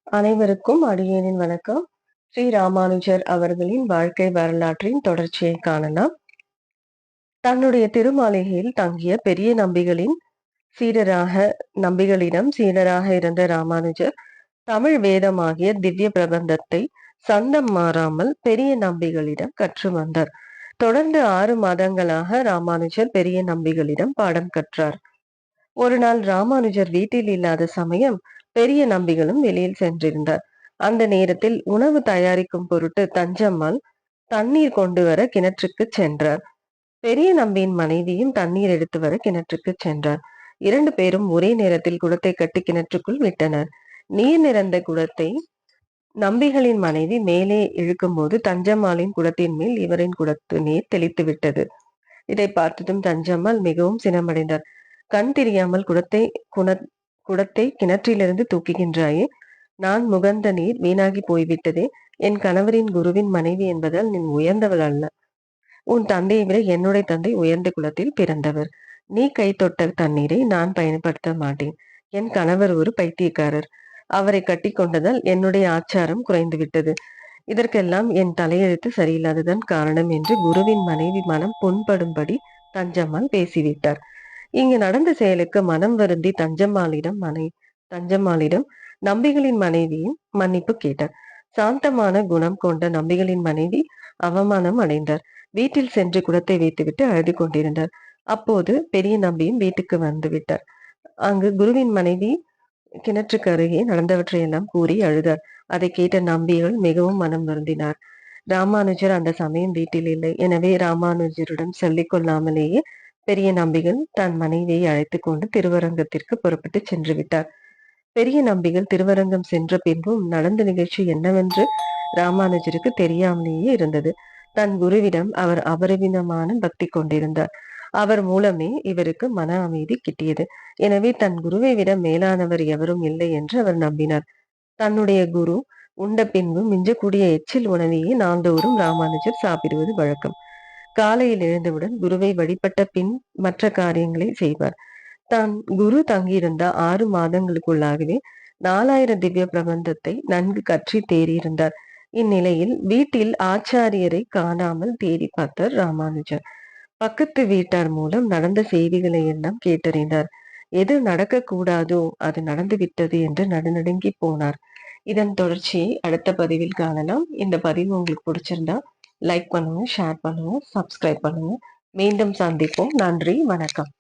அனைவருக்கும் அடியேனின் வணக்கம். ஸ்ரீ ராமானுஜர் அவர்களின் வாழ்க்கை வரலாற்றின் தொடர்ச்சியை காணலாம். தன்னுடைய திருமாளிகையில் தங்கிய பெரிய நம்பிகளிடம் சீடராக இருந்த ராமானுஜர் தமிழ் வேதமாகிய திவ்ய பிரபந்தத்தை சந்தம் மாறாமல் பெரிய நம்பிகளிடம் கற்று வந்தார். தொடர்ந்து 6 மாதங்களாக ராமானுஜர் பெரிய நம்பிகளிடம் பாடம் கற்றார். ஒரு நாள் ராமானுஜர் வீட்டில் இல்லாத சமயம் பெரிய நம்பிகளும் வெளியில் சென்றிருந்தார். அந்த நேரத்தில் உணவு தயாரிக்கும் பொருட்டு தஞ்சம்மாள் தண்ணீர் கொண்டு வர கிணற்றுக்கு சென்றார். பெரிய நம்பியின் மனைவியும் தண்ணீர் எடுத்து வர கிணற்றுக்கு சென்றார். 2 பேரும் ஒரே நேரத்தில் குடத்தை கட்டி கிணற்றுக்குள் விட்டனர். நீர் நிறந்த குடத்தை நம்பிகளின் மனைவி மேலே இழுக்கும் போது தஞ்சம்மாளின் குடத்தின் மேல் இவரின் குடத்து நீர் தெளித்து விட்டது. இதை பார்த்ததும் தஞ்சம்மாள் மிகவும் சினமடைந்தார். கண் தெரியாமல் குடத்தை கிணற்றிலிருந்து தூக்குகின்றாயே, நான் முகந்த நீர் வீணாகி போய்விட்டதே. என் கணவரின் குருவின் மனைவி என்பதால் நீ உயர்ந்தவள் அல்ல. உன் தந்தையை விட என்னுடைய தந்தை உயர்ந்த குலத்தில் பிறந்தவர். நீ கை தொட்ட தண்ணீரை நான் பயன்படுத்த மாட்டேன். என் கணவர் ஒரு பைத்தியக்காரர். அவரை கட்டி கொண்டதால் என்னுடைய ஆச்சாரம் குறைந்து விட்டது. இதற்கெல்லாம் என் தலையெழுத்து சரியில்லாததான் காரணம் என்று குருவின் மனைவி மனம் புண்படும்படி தஞ்சம்மாள் பேசிவிட்டார். இங்கு நடந்த செயலுக்கு மனம் வருந்தி தஞ்சம்மாளிடம் நம்பிகளின் மனைவியும் மன்னிப்பு கேட்டார். சாந்தமான குணம் கொண்ட நம்பிகளின் மனைவி அவமானம் அடைந்தார். வீட்டில் சென்று குடத்தை வைத்துவிட்டு அழுது கொண்டிருந்தார். அப்போது பெரிய நம்பியும் வீட்டுக்கு வந்து விட்டார். அங்கு குருவின் மனைவி கிணற்றுக்கு அருகே நடந்தவற்றையெல்லாம் கூறி அழுதார். அதை கேட்ட நம்பிகள் மிகவும் மனம் வருந்தினார். ராமானுஜர் அந்த சமயம் வீட்டில் இல்லை. எனவே ராமானுஜரிடம் சொல்லிக் கொள்ளாமலேயே பெரிய நம்பிகள் தன் மனைவியை அழைத்து கொண்டு திருவரங்கத்திற்கு புறப்பட்டு சென்று விட்டார். பெரிய நம்பிகள் திருவரங்கம் சென்ற பின்பும் நடந்த நிகழ்ச்சி என்னவென்று ராமானுஜருக்கு தெரியாமலேயே இருந்தது. தன் குருவிடம் அவர் அபரிமிதமான பக்தி கொண்டிருந்தார். அவர் மூலமே இவருக்கு மன அமைதி கிட்டியது. எனவே தன் குருவை விட மேலானவர் எவரும் இல்லை என்று அவர் நம்பினார். தன்னுடைய குரு உண்ட பின்பு மிஞ்சக்கூடிய எச்சில் உணவையே நாள்தோறும் ராமானுஜர் சாப்பிடுவது வழக்கம். காலையில் எழுந்தவுடன் குருவை வழிபட்ட பின் மற்ற காரியங்களை செய்வார். தான் குரு தங்கியிருந்த 6 மாதங்களுக்குள்ளாகவே 4000 திவ்ய பிரபந்தத்தை நன்கு கற்றி தேறியிருந்தார். இந்நிலையில் வீட்டில் ஆச்சாரியரை காணாமல் தேடி பார்த்தார் ராமானுஜர். பக்கத்து வீட்டார் மூலம் நடந்த செய்திகளை எல்லாம் கேட்டறிந்தார். எது நடக்கக்கூடாதோ அது நடந்து விட்டது என்று நடுநடுங்கி போனார். இதன் தொடர்ச்சியை அடுத்த பதிவில் காணலாம். இந்த பதிவு உங்களுக்கு பிடிச்சிருந்தா லைக் பண்ணுங்க, ஷேர் பண்ணுங்க, சப்ஸ்கிரைப் பண்ணுங்க. மீண்டும் சந்திப்போம். நன்றி, வணக்கம்.